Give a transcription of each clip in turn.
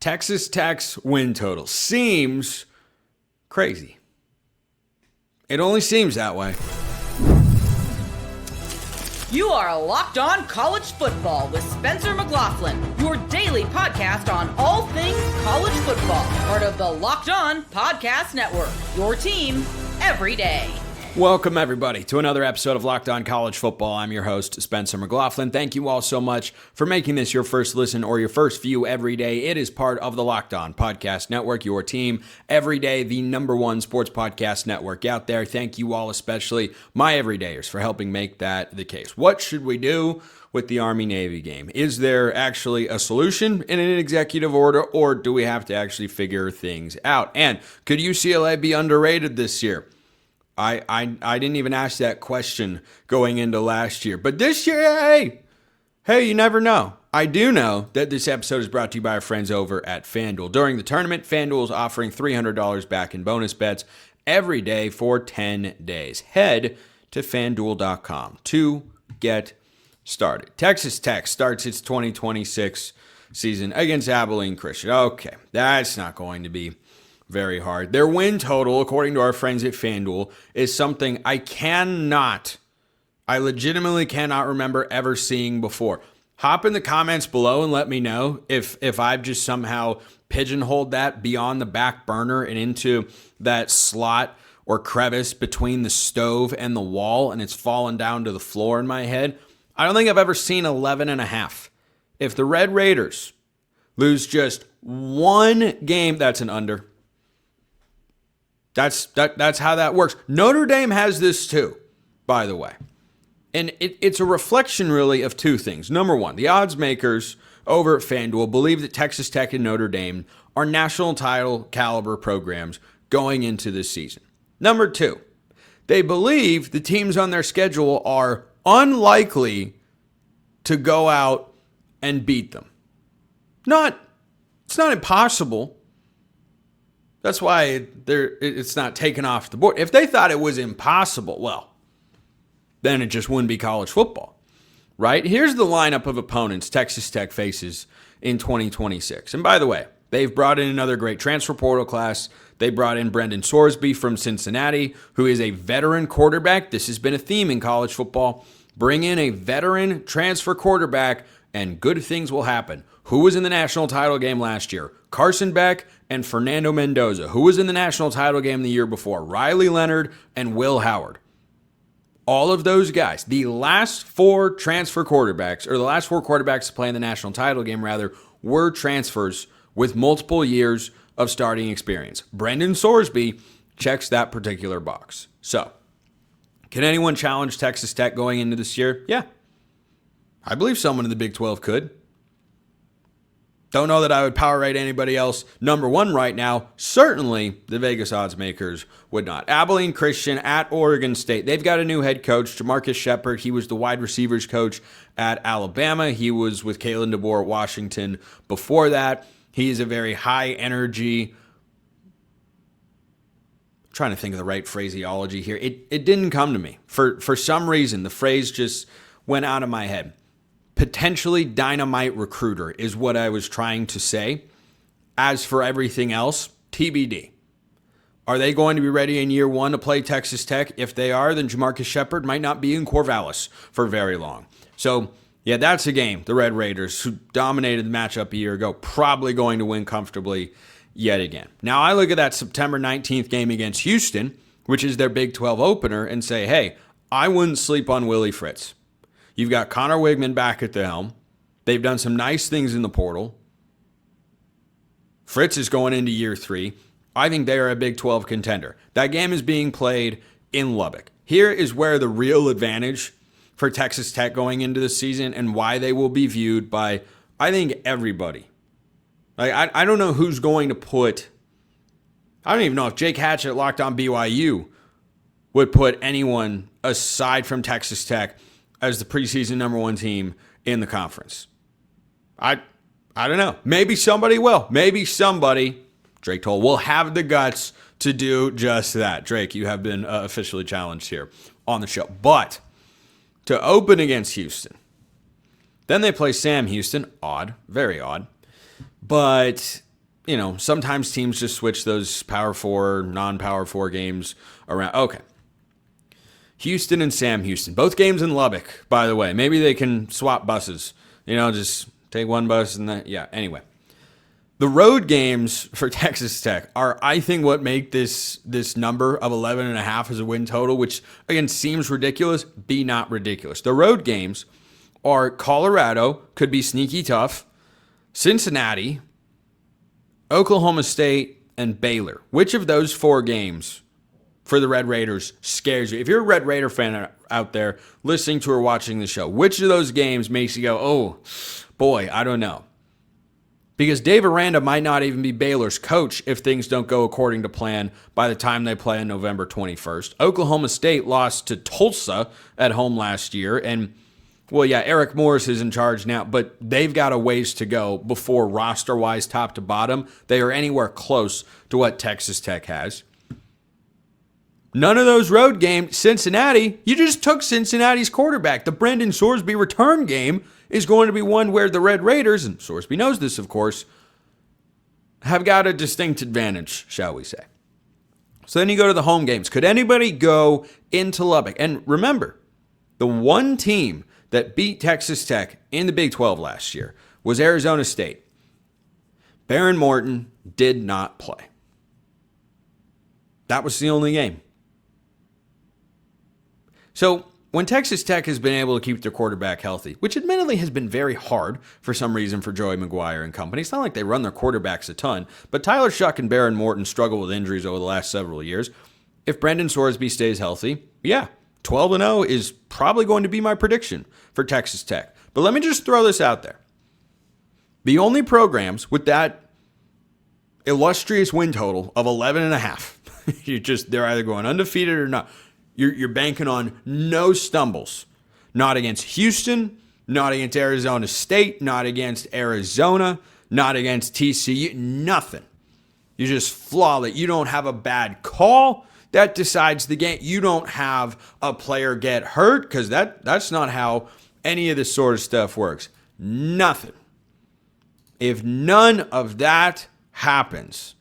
Texas Tech's win total seems crazy. It only seems that way. You are Locked On College Football with Spencer McLaughlin, your daily podcast on all things college football. Part of the Locked On Podcast Network, your team every day. Welcome, everybody, to another episode of Locked On College Football. I'm your host, Spencer McLaughlin. Thank you all so much for making this your first listen or your first view every day. It is part of the Locked On Podcast Network, your team every day, the number one sports podcast network out there. Thank you all, especially my everydayers, for helping make that the case. What should we do with the Army-Navy game? Is there actually a solution in an executive order, or do we have to actually figure things out? And could UCLA be underrated this year? I didn't even ask that question going into last year. But this year, hey, you never know. I do know that this episode is brought to you by our friends over at FanDuel. During the tournament, FanDuel is offering $300 back in bonus bets every day for 10 days. Head to FanDuel.com to get started. Texas Tech starts its 2026 season against Abilene Christian. Okay, that's not going to be very hard. Their win total, according to our friends at FanDuel, is something I legitimately cannot remember ever seeing before. Hop in the comments below and let me know if I've just somehow pigeonholed that beyond the back burner and into that slot or crevice between the stove and the wall, and it's fallen down to the floor in my head. I don't think I've ever seen 11.5. If the Red Raiders lose just one game, that's an under. That's how that works. Notre Dame has this too, by the way. And it's a reflection really of two things. Number one, the odds makers over at FanDuel believe that Texas Tech and Notre Dame are national title caliber programs going into this season. Number two, they believe the teams on their schedule are unlikely to go out and beat them. It's not impossible. That's why it's not taken off the board. If they thought it was impossible, well, then it just wouldn't be college football, right? Here's the lineup of opponents Texas Tech faces in 2026. And by the way, they've brought in another great transfer portal class. They brought in Brendan Sorsby from Cincinnati, who is a veteran quarterback. This has been a theme in college football. Bring in a veteran transfer quarterback, and good things will happen. Who was in the national title game last year? Carson Beck and Fernando Mendoza. Who was in the national title game the year before? Riley Leonard and Will Howard. All of those guys, the last four quarterbacks to play in the national title game, were transfers with multiple years of starting experience. Brendan Sorsby checks that particular box. So, can anyone challenge Texas Tech going into this year? Yeah. I believe someone in the Big 12 could. Don't know that I would power rate anybody else number one right now. Certainly, the Vegas odds makers would not. Abilene Christian at Oregon State. They've got a new head coach, Jamarcus Shepard. He was the wide receivers coach at Alabama. He was with Kalen DeBoer at Washington before that. He is a very high energy. I'm trying to think of the right phraseology here. It didn't come to me. For some reason, the phrase just went out of my head. Potentially dynamite recruiter is what I was trying to say. As for everything else, TBD. Are they going to be ready in year one to play Texas Tech? If they are, then Jamarcus Shepard might not be in Corvallis for very long. So, yeah, that's a game. The Red Raiders, who dominated the matchup a year ago, probably going to win comfortably yet again. Now, I look at that September 19th game against Houston, which is their Big 12 opener, and say, hey, I wouldn't sleep on Willie Fritz. You've got Connor Wigman back at the helm. They've done some nice things in the portal. Fritz is going into year 3. I think they are a Big 12 contender. That game is being played in Lubbock. Here is where the real advantage for Texas Tech going into the season and why they will be viewed by, I think, everybody. I don't know who's going to put, I don't even know if Jake Hatchett Locked On BYU would put anyone aside from Texas Tech as the preseason number one team in the conference. I don't know. Maybe somebody will. Maybe somebody, Drake Toll, will have the guts to do just that. Drake, you have been officially challenged here on the show. But to open against Houston, then they play Sam Houston. Odd. Very odd. But sometimes teams just switch those Power 4, non-Power 4 games around. Okay. Houston and Sam Houston. Both games in Lubbock, by the way. Maybe they can swap buses. Just take one bus and then, yeah. Anyway. The road games for Texas Tech are, I think, what make this number of 11.5 as a win total, which, again, seems ridiculous, be not ridiculous. The road games are Colorado, could be sneaky tough, Cincinnati, Oklahoma State, and Baylor. Which of those 4 games for the Red Raiders scares you? If you're a Red Raider fan out there listening to or watching the show, which of those games makes you go, oh, boy, I don't know? Because Dave Aranda might not even be Baylor's coach if things don't go according to plan by the time they play on November 21st. Oklahoma State lost to Tulsa at home last year. And, well, yeah, Eric Morris is in charge now, but they've got a ways to go before roster-wise, top to bottom, they are anywhere close to what Texas Tech has. None of those road games. Cincinnati, you just took Cincinnati's quarterback. The Brendan Sorsby return game is going to be one where the Red Raiders, and Sorsby knows this, of course, have got a distinct advantage, shall we say. So then you go to the home games. Could anybody go into Lubbock? And remember, the one team that beat Texas Tech in the Big 12 last year was Arizona State. Behron Morton did not play. That was the only game. So when Texas Tech has been able to keep their quarterback healthy, which admittedly has been very hard for some reason for Joey McGuire and company, it's not like they run their quarterbacks a ton, but Tyler Shuck and Behron Morton struggle with injuries over the last several years. If Brendan Sorsby stays healthy, yeah, 12-0 is probably going to be my prediction for Texas Tech. But let me just throw this out there. The only programs with that illustrious win total of 11.5, they're either going undefeated or not. You're banking on no stumbles. Not against Houston, not against Arizona State, not against Arizona, not against TCU, nothing. You just flawless. You don't have a bad call that decides the game. You don't have a player get hurt, because that's not how any of this sort of stuff works. Nothing. If none of that happens,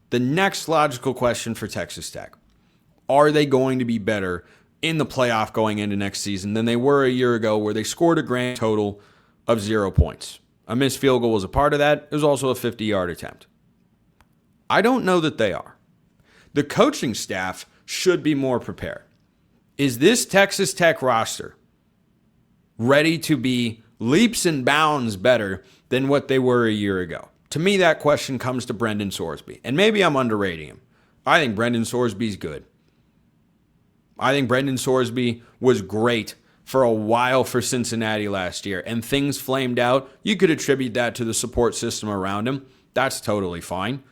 the next logical question for Texas Tech: are they going to be better in the playoff going into next season than they were a year ago, where they scored a grand total of 0 points? A missed field goal was a part of that. It was also a 50-yard attempt. I don't know that they are. The coaching staff should be more prepared. Is this Texas Tech roster ready to be leaps and bounds better than what they were a year ago? To me, that question comes to Brendan Sorsby. And maybe I'm underrating him. I think Brendan Sorsby's good. I think Brendan Sorsby was great for a while for Cincinnati last year, and things flamed out. You could attribute that to the support system around him. That's totally fine.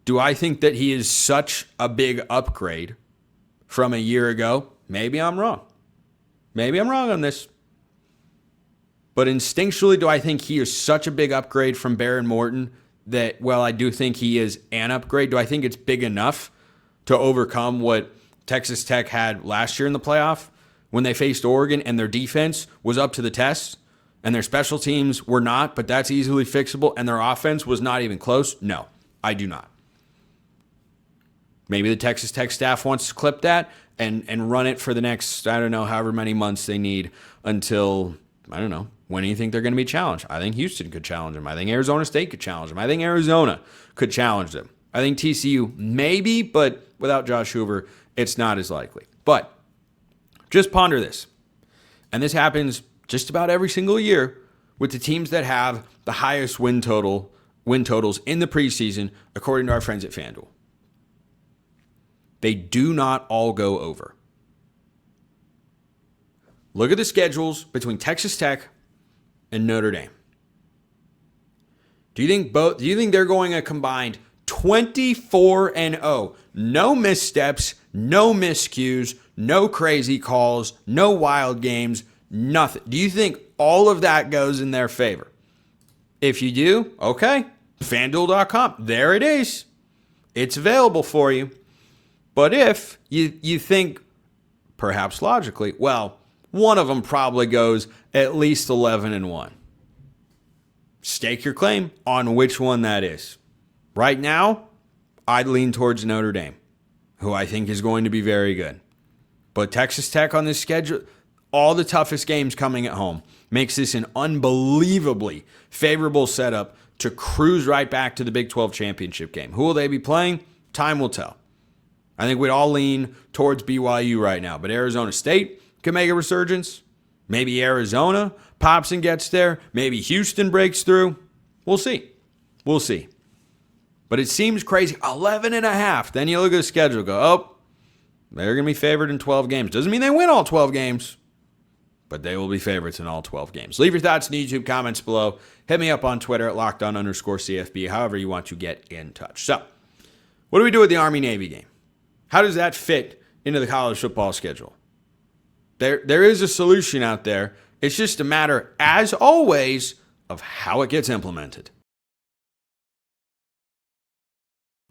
Do I think that he is such a big upgrade from a year ago? Maybe I'm wrong. Maybe I'm wrong on this. But instinctually, do I think he is such a big upgrade from Behron Morton that, well, I do think he is an upgrade? Do I think it's big enough to overcome what Texas Tech had last year in the playoff when they faced Oregon and their defense was up to the test and their special teams were not, but that's easily fixable, and their offense was not even close? No, I do not. Maybe the Texas Tech staff wants to clip that and run it for the next, I don't know, however many months they need until, I don't know, when do you think they're going to be challenged? I think Houston could challenge them. I think Arizona State could challenge them. I think Arizona could challenge them. I think TCU maybe, but without Josh Hoover, it's not as likely. But just ponder this. And this happens just about every single year with the teams that have the highest win totals in the preseason, according to our friends at FanDuel. They do not all go over. Look at the schedules between Texas Tech and Notre Dame. Do you think they're going a combined 24-0? No missteps, no miscues, no crazy calls, no wild games, nothing. Do you think all of that goes in their favor? If you do, okay, FanDuel.com, there it is. It's available for you. But if you think, perhaps logically, well, one of them probably goes at least 11-1. stake your claim on which one that is. Right now, I'd lean towards Notre Dame, who I think is going to be very good. But Texas Tech on this schedule, all the toughest games coming at home, makes this an unbelievably favorable setup to cruise right back to the Big 12 championship game. Who will they be playing? Time will tell. I think we'd all lean towards BYU right now, but Arizona State can make a resurgence. Maybe Arizona pops and gets there. Maybe Houston breaks through. We'll see. We'll see. But it seems crazy. 11.5. Then you look at the schedule, go, oh, they're going to be favored in 12 games. Doesn't mean they win all 12 games, but they will be favorites in all 12 games. Leave your thoughts in the YouTube comments below. Hit me up on Twitter at @LockedOn_CFB, however you want to get in touch. So, what do we do with the Army-Navy game? How does that fit into the college football schedule? There is a solution out there. It's just a matter, as always, of how it gets implemented.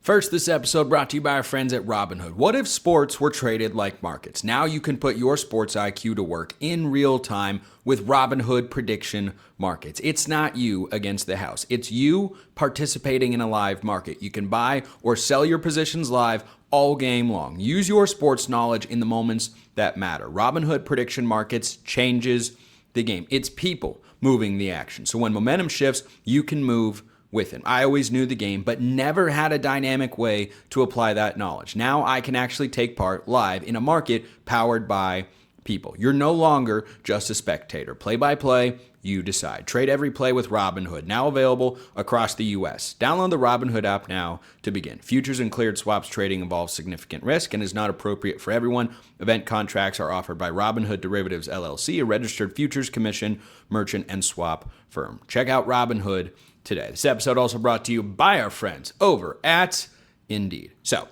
First, this episode brought to you by our friends at Robinhood. What if sports were traded like markets? Now you can put your sports IQ to work in real time with Robinhood prediction markets. It's not you against the house. It's you participating in a live market. You can buy or sell your positions live all game long. Use your sports knowledge in the moments that matter. Robinhood prediction markets changes the game. It's people moving the action. So when momentum shifts, you can move with it. I always knew the game, but never had a dynamic way to apply that knowledge. Now I can actually take part live in a market powered by people. You're no longer just a spectator. Play by play, you decide. Trade every play with Robinhood, now available across the U.S. Download the Robinhood app now to begin. Futures and cleared swaps trading involves significant risk and is not appropriate for everyone. Event contracts are offered by Robinhood Derivatives LLC, a registered futures commission, merchant, and swap firm. Check out Robinhood today. This episode also brought to you by our friends over at Indeed. So,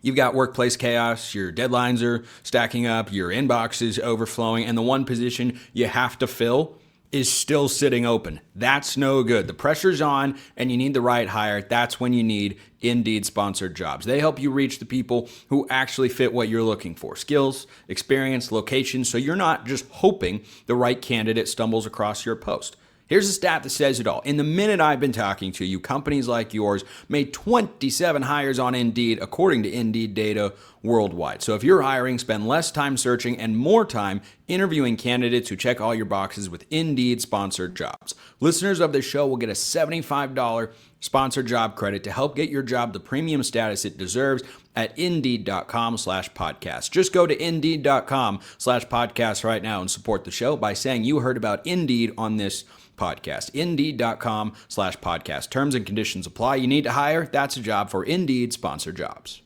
you've got workplace chaos, your deadlines are stacking up, your inbox is overflowing, and the one position you have to fill is still sitting open. That's no good. The pressure's on and you need the right hire. That's when you need Indeed sponsored jobs. They help you reach the people who actually fit what you're looking for. Skills, experience, location, so you're not just hoping the right candidate stumbles across your post. Here's a stat that says it all. In the minute I've been talking to you, companies like yours made 27 hires on Indeed, according to Indeed data worldwide. So if you're hiring, spend less time searching and more time interviewing candidates who check all your boxes with Indeed sponsored jobs. Listeners of this show will get a $75 sponsored job credit to help get your job the premium status it deserves at Indeed.com/podcast. Just go to Indeed.com/podcast right now and support the show by saying you heard about Indeed on this podcast. Indeed.com/podcast. Terms and conditions apply. You need to hire? That's a job for Indeed sponsored jobs.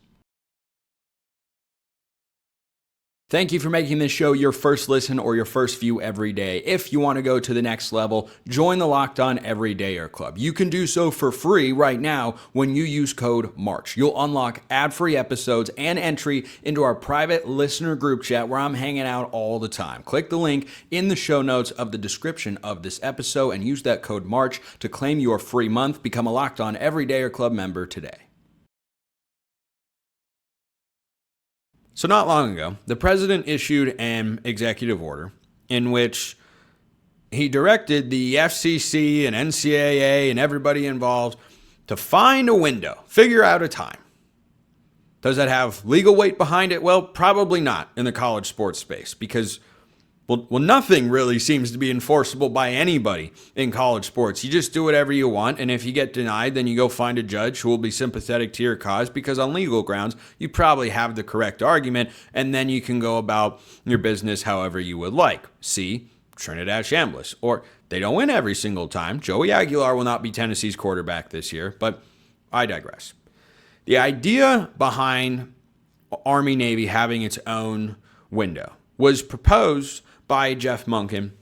Thank you for making this show your first listen or your first view every day. If you want to go to the next level, join the Locked On Everydayer Club. You can do so for free right now when you use code MARCH. You'll unlock ad-free episodes and entry into our private listener group chat where I'm hanging out all the time. Click the link in the show notes of the description of this episode and use that code MARCH to claim your free month. Become a Locked On Everydayer Club member today. So not long ago, the president issued an executive order in which he directed the FCC and NCAA and everybody involved to find a window, figure out a time. Does that have legal weight behind it? Well, probably not in the college sports space because Well, nothing really seems to be enforceable by anybody in college sports. You just do whatever you want, and if you get denied, then you go find a judge who will be sympathetic to your cause because on legal grounds, you probably have the correct argument, and then you can go about your business however you would like. See Trinidad Shambliss. Or they don't win every single time. Joey Aguilar will not be Tennessee's quarterback this year, but I digress. The idea behind Army-Navy having its own window was proposed by Jeff Monken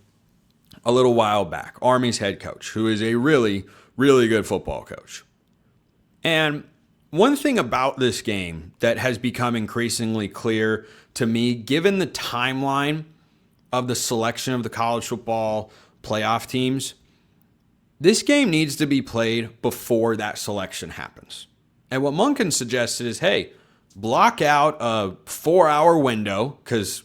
a little while back, Army's head coach, who is a really, really good football coach. And one thing about this game that has become increasingly clear to me, given the timeline of the selection of the college football playoff teams, this game needs to be played before that selection happens. And what Monken suggested is, hey, block out a 4-hour window, because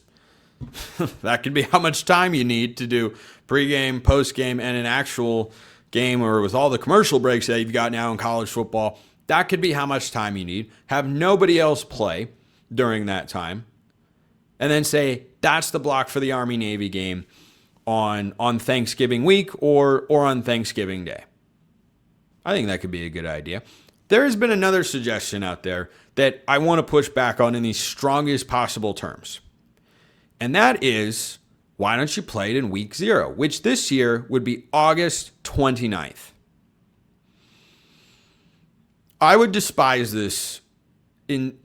that could be how much time you need to do pregame, postgame, and an actual game or with all the commercial breaks that you've got now in college football, that could be how much time you need. Have nobody else play during that time. And then say, that's the block for the Army-Navy game on Thanksgiving week or on Thanksgiving Day. I think that could be a good idea. There has been another suggestion out there that I want to push back on in the strongest possible terms. And that is, why don't you play it in week 0, which this year would be August 29th. I would despise this in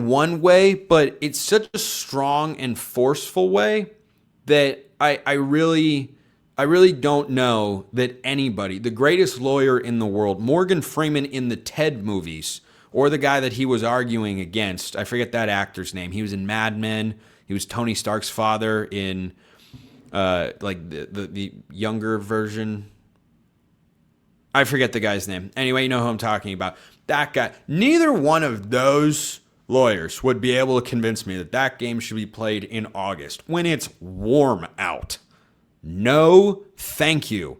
one way, but it's such a strong and forceful way that I really don't know that anybody, the greatest lawyer in the world, Morgan Freeman in the Ted movies, or the guy that he was arguing against, I forget that actor's name. He was in Mad Men. He was Tony Stark's father in the younger version. I forget the guy's name. Anyway, you know who I'm talking about. That guy. Neither one of those lawyers would be able to convince me that that game should be played in August when it's warm out. No, thank you.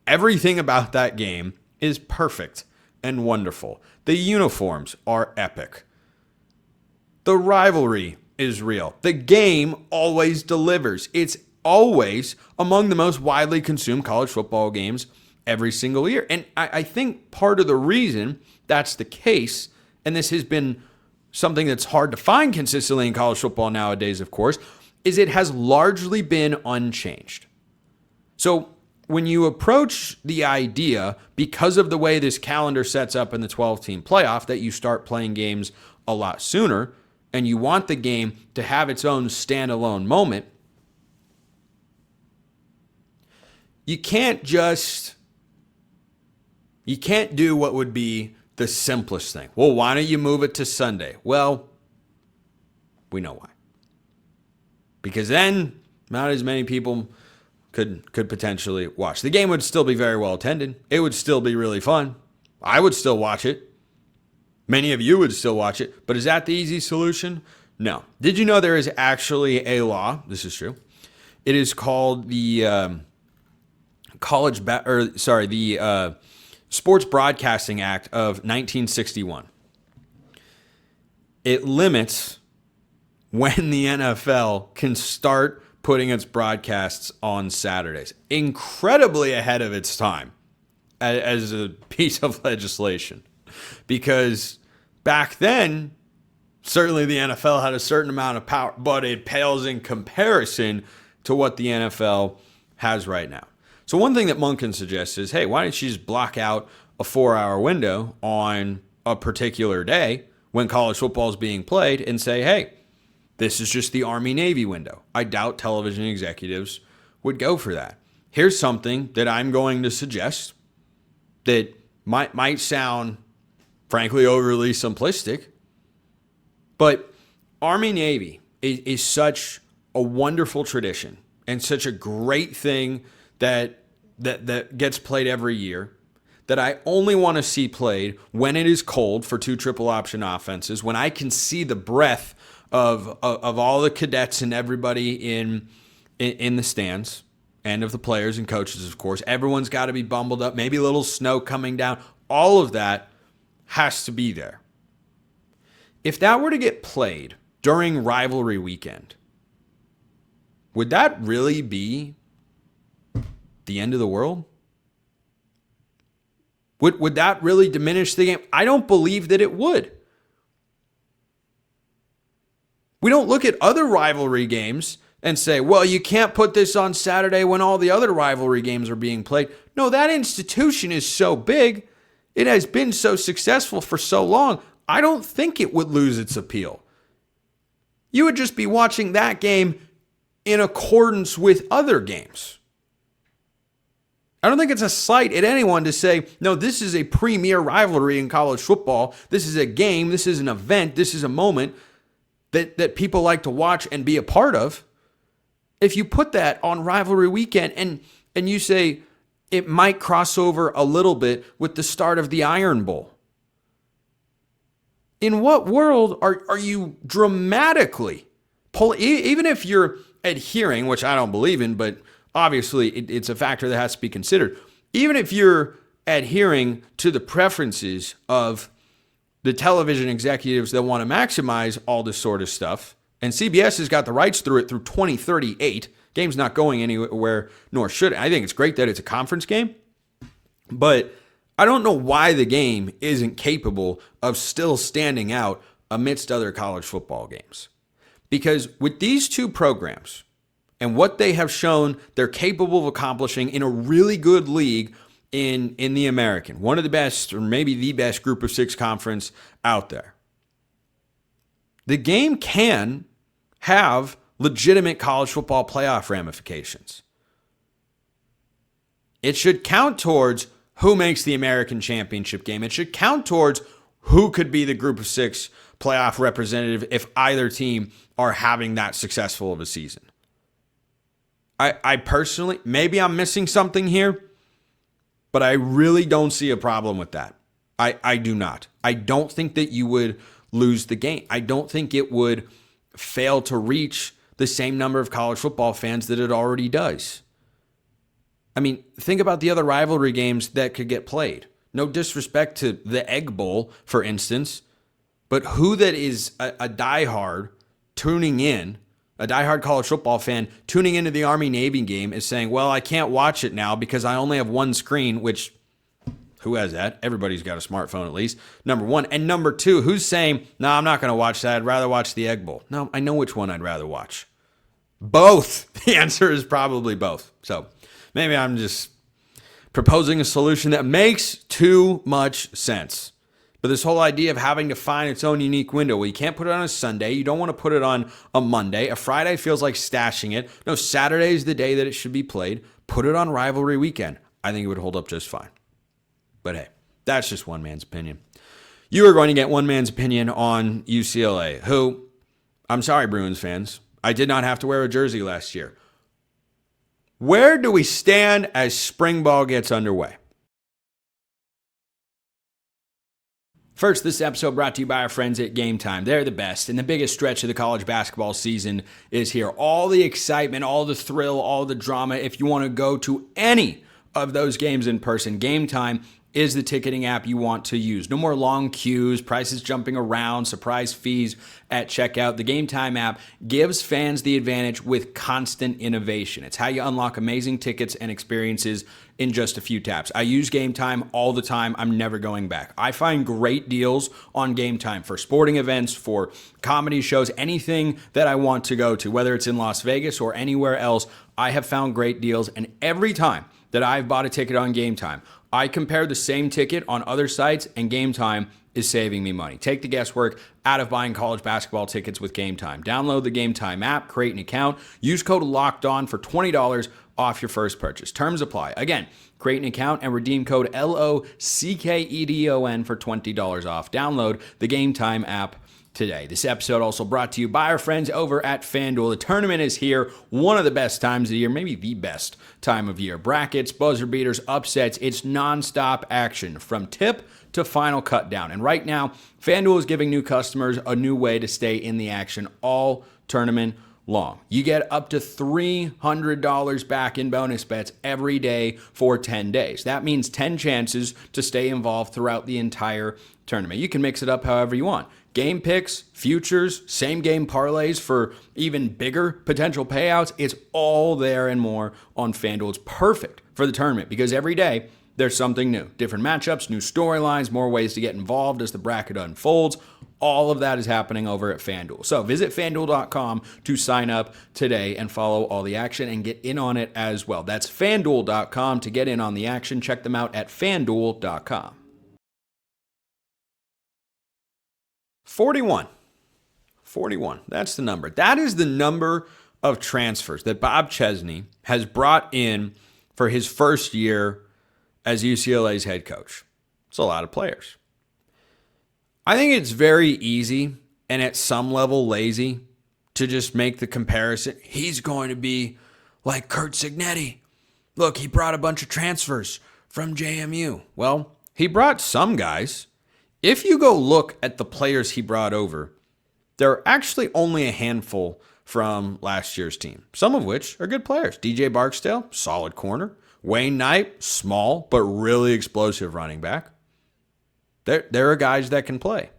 Everything about that game is perfect and wonderful. The uniforms are epic. The rivalry is real. The game always delivers. It's always among the most widely consumed college football games every single year. And I think part of the reason that's the case, and this has been something that's hard to find consistently in college football nowadays, of course, is it has largely been unchanged. So when you approach the idea, because of the way this calendar sets up in the 12-team playoff, that you start playing games a lot sooner, and you want the game to have its own standalone moment, you can't do what would be the simplest thing. Well, why don't you move it to Sunday? Well, we know why. Because then not as many people could potentially watch. The game would still be very well attended. It would still be really fun. I would still watch it. Many of you would still watch it. But is that the easy solution? No. Did you know there is actually a law? This is true. It is called the Sports Broadcasting Act of 1961. It limits when the NFL can start putting its broadcasts on Saturdays. Incredibly ahead of its time as a piece of legislation. Because back then, certainly the NFL had a certain amount of power, but it pales in comparison to what the NFL has right now. So one thing that Monken suggests is, hey, why don't you just block out a 4-hour window on a particular day when college football is being played and say, hey, this is just the Army-Navy window. I doubt television executives would go for that. Here's something that I'm going to suggest that might sound, frankly, overly simplistic, but Army-Navy is such a wonderful tradition and such a great thing that gets played every year that I only want to see played when it is cold for 2 triple option offenses, when I can see the breath of all the cadets and everybody in the stands, and of the players and coaches, of course. Everyone's got to be bundled up, maybe a little snow coming down. All of that has to be there. If that were to get played during rivalry weekend, would that really be the end of the world? Would that really diminish the game? I don't believe that it would. We don't look at other rivalry games and say, well, you can't put this on Saturday when all the other rivalry games are being played. No, that institution is so big. It has been so successful for so long. I don't think it would lose its appeal. You would just be watching that game in accordance with other games. I don't think it's a slight at anyone to say, no, this is a premier rivalry in college football. This is a game. This is an event. This is a moment that people like to watch and be a part of. If you put that on rivalry weekend and you say it might cross over a little bit with the start of the Iron Bowl, in what world are you dramatically even if you're adhering, which I don't believe in, but obviously it's a factor that has to be considered. even if you're adhering to the preferences of the television executives that want to maximize all this sort of stuff, and CBS has got the rights through it through 2038. Game's not going anywhere, nor should it. I think it's great that it's a conference game, but I don't know why the game isn't capable of still standing out amidst other college football games. Because with these two programs and what they have shown they're capable of accomplishing in a really good league in the American, one of the best or maybe the best group of 6 conference out there, the game can have legitimate college football playoff ramifications. It should count towards who makes the American championship game. It should count towards who could be the group of 6 playoff representative if either team are having that successful of a season. I personally, maybe I'm missing something here, but I really don't see a problem with that. I do not. I don't think that you would lose the game. I don't think it would fail to reach the same number of college football fans that it already does. I mean, think about the other rivalry games that could get played. No disrespect to the Egg Bowl, for instance, but who that is a diehard tuning in, a diehard college football fan tuning into the Army-Navy game is saying, well, I can't watch it now because I only have one screen, which, who has that? Everybody's got a smartphone at least, number one. And number two, who's saying, no, I'm not going to watch that. I'd rather watch the Egg Bowl. No, I know which one I'd rather watch. Both. The answer is probably both. So maybe I'm just proposing a solution that makes too much sense. But this whole idea of having to find its own unique window, well, you can't put it on a Sunday. You don't want to put it on a Monday. A Friday feels like stashing it. No, Saturday is the day that it should be played. Put it on rivalry weekend. I think it would hold up just fine. But hey, that's just one man's opinion. You are going to get one man's opinion on UCLA, who, I'm sorry, Bruins fans, I did not have to wear a jersey last year. Where do we stand as spring ball gets underway? First, this episode brought to you by our friends at Game Time. They're the best, and the biggest stretch of the college basketball season is here. All the excitement, all the thrill, all the drama. If you want to go to any of those games in person, Game Time is the ticketing app you want to use. No more long queues, prices jumping around, surprise fees at checkout. The Game Time app gives fans the advantage with constant innovation. It's how you unlock amazing tickets and experiences in just a few taps. I use Game Time all the time. I'm never going back. I find great deals on Game Time for sporting events, for comedy shows, anything that I want to go to, whether it's in Las Vegas or anywhere else. I have found great deals, and every time that I've bought a ticket on Game Time, I compare the same ticket on other sites, and Game Time is saving me money. Take the guesswork out of buying college basketball tickets with Game Time. Download the Game Time app, create an account, use code LOCKEDON for $20 off your first purchase. Terms apply. Again, create an account and redeem code LOCKEDON for $20 off. Download the Game Time app today. This episode also brought to you by our friends over at FanDuel. The tournament is here, one of the best times of the year, maybe the best time of year. Brackets, buzzer beaters, upsets, it's nonstop action from tip to final cut down. And right now, FanDuel is giving new customers a new way to stay in the action all tournament long. You get up to $300 back in bonus bets every day for 10 days. That means 10 chances to stay involved throughout the entire tournament. You can mix it up however you want. Game picks, futures, same game parlays for even bigger potential payouts. It's all there and more on FanDuel. It's perfect for the tournament because every day there's something new. Different matchups, new storylines, more ways to get involved as the bracket unfolds. All of that is happening over at FanDuel. So visit FanDuel.com to sign up today and follow all the action and get in on it as well. That's FanDuel.com to get in on the action. Check them out at FanDuel.com. 41. That's the number. That is the number of transfers that Bob Chesney has brought in for his first year as UCLA's head coach. It's a lot of players. I think it's very easy and at some level lazy to just make the comparison. He's going to be like Curt Cignetti. Look, he brought a bunch of transfers from JMU. Well, he brought some guys. If you go look at the players he brought over, there are actually only a handful from last year's team, some of which are good players. DJ Barksdale, solid corner. Wayne Knight, small but really explosive running back. There are guys that can play.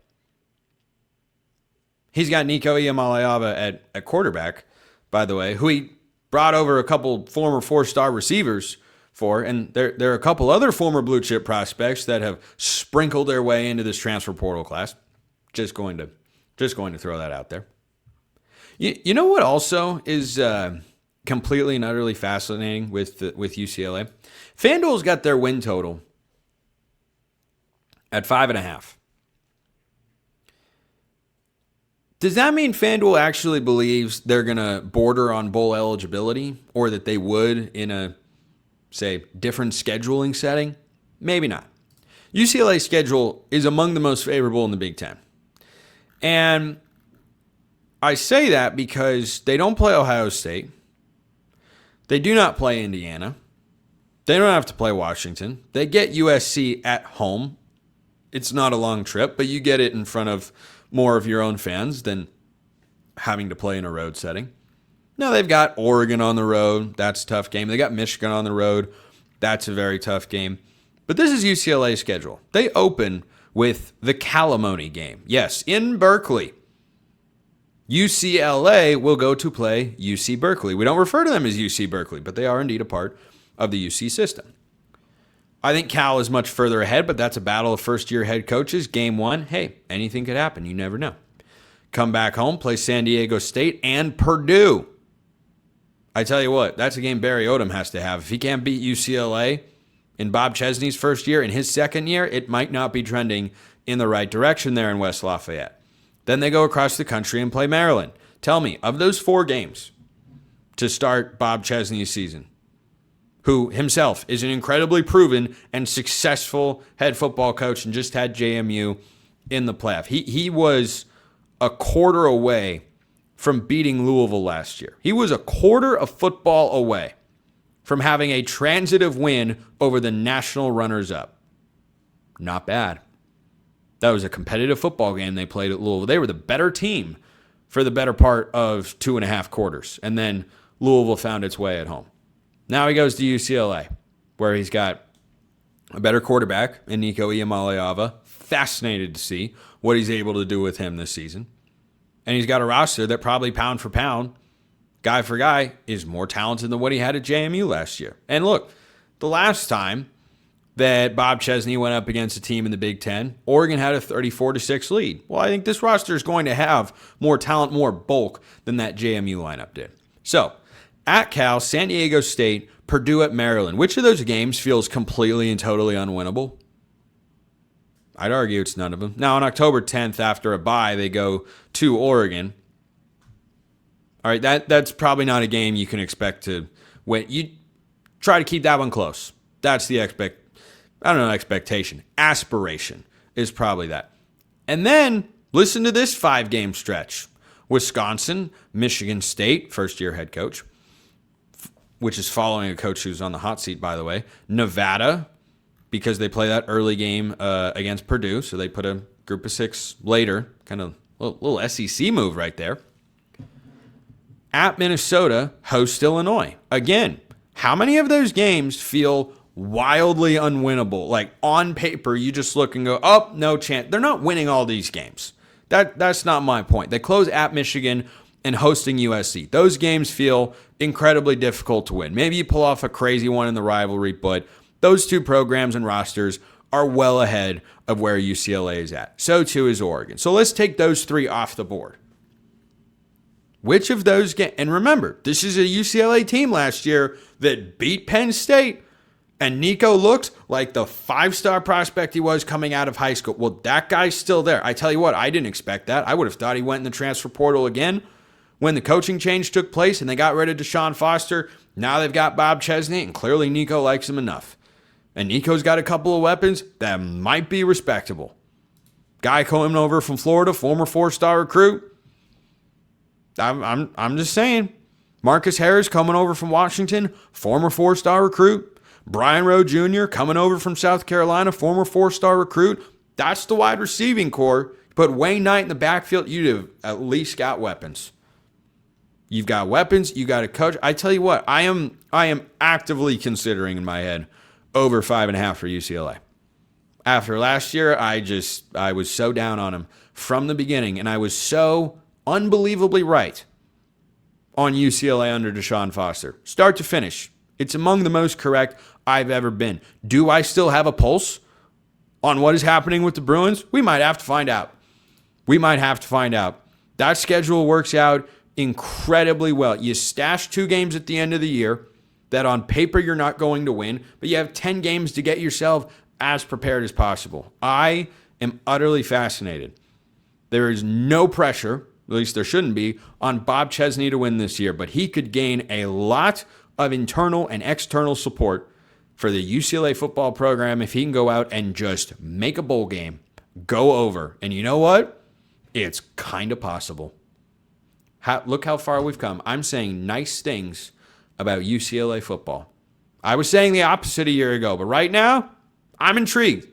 He's got Nico Iamaleava at quarterback, by the way, who he brought over a couple former 4-star receivers for, and there are a couple other former blue chip prospects that have sprinkled their way into this transfer portal class. Just going to throw that out there. You know what also is completely and utterly fascinating with UCLA? FanDuel's got their win total at 5.5. Does that mean FanDuel actually believes they're going to border on bowl eligibility, or that they would in a, say, different scheduling setting? Maybe not. UCLA's schedule is among the most favorable in the Big Ten. And I say that because they don't play Ohio State. They do not play Indiana. They don't have to play Washington. They get USC at home. It's not a long trip, but you get it in front of more of your own fans than having to play in a road setting. Now they've got Oregon on the road. That's a tough game. They got Michigan on the road. That's a very tough game. But this is UCLA's schedule. They open with the Calamoni game. Yes, in Berkeley. UCLA will go to play UC Berkeley. We don't refer to them as UC Berkeley, but they are indeed a part of the UC system. I think Cal is much further ahead, but that's a battle of first-year head coaches. Game one, hey, anything could happen. You never know. Come back home, play San Diego State and Purdue. I tell you what, that's a game Barry Odom has to have. If he can't beat UCLA in Bob Chesney's first year, in his second year, it might not be trending in the right direction there in West Lafayette. Then they go across the country and play Maryland. Tell me, of those 4 games to start Bob Chesney's season, who himself is an incredibly proven and successful head football coach and just had JMU in the playoff. He was a quarter away from beating Louisville last year. He was a quarter of football away from having a transitive win over the national runners-up. Not bad. That was a competitive football game they played at Louisville. They were the better team for the better part of 2.5 quarters, and then Louisville found its way at home. Now he goes to UCLA, where he's got a better quarterback in Nico Iamaleava. Fascinated to see what he's able to do with him this season. And he's got a roster that probably pound for pound, guy for guy, is more talented than what he had at JMU last year. And look, the last time that Bob Chesney went up against a team in the Big Ten, Oregon had a 34-6 lead. Well, I think this roster is going to have more talent, more bulk than that JMU lineup did. So, at Cal, San Diego State, Purdue at Maryland. Which of those games feels completely and totally unwinnable? I'd argue it's none of them. Now, on October 10th, after a bye, they go to Oregon. All right, that's probably not a game you can expect to win. You try to keep that one close. That's the expectation. Aspiration is probably that. And then, listen to this 5-game stretch. Wisconsin, Michigan State, first-year head coach, which is following a coach who's on the hot seat, by the way. Nevada, because they play that early game against Purdue, so they put a group of 6 later. Kind of a little SEC move right there. At Minnesota, host Illinois. Again, how many of those games feel wildly unwinnable? Like, on paper, you just look and go, oh, no chance. They're not winning all these games. That's not my point. They close at Michigan and hosting USC. Those games feel incredibly difficult to win. Maybe you pull off a crazy one in the rivalry, but those 2 programs and rosters are well ahead of where UCLA is at. So too is Oregon. So let's take those 3 off the board. Which of those games? And remember, this is a UCLA team last year that beat Penn State, and Nico looked like the 5-star prospect he was coming out of high school. Well, that guy's still there. I tell you what, I didn't expect that. I would have thought he went in the transfer portal again when the coaching change took place and they got rid of DeShaun Foster. Now they've got Bob Chesney, and clearly Nico likes him enough. And Nico's got a couple of weapons that might be respectable. Guy coming over from Florida, former 4-star recruit. I'm just saying. Marcus Harris coming over from Washington, former 4-star recruit. Brian Rowe Jr. coming over from South Carolina, former 4-star recruit. That's the wide receiving core. Put Wayne Knight in the backfield, you'd have at least got weapons. You've got weapons. You got a coach. I tell you what, I am actively considering in my head over 5.5 for UCLA. After last year, I was so down on him from the beginning, and I was so unbelievably right on UCLA under DeShaun Foster. Start to finish. It's among the most correct I've ever been. Do I still have a pulse on what is happening with the Bruins? We might have to find out. That schedule works out incredibly well. You stash 2 games at the end of the year that on paper you're not going to win, but you have 10 games to get yourself as prepared as possible. I am utterly fascinated. There is no pressure, at least there shouldn't be, on Bob Chesney to win this year, but he could gain a lot of internal and external support for the UCLA football program if he can go out and just make a bowl game, go over. And you know what? It's kind of possible. Look how far we've come. I'm saying nice things about UCLA football. I was saying the opposite a year ago, but right now, I'm intrigued.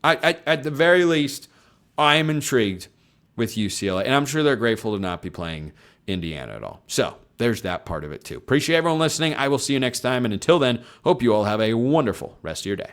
At the very least, I am intrigued with UCLA, and I'm sure they're grateful to not be playing Indiana at all. So there's that part of it too. Appreciate everyone listening. I will see you next time, and until then, hope you all have a wonderful rest of your day.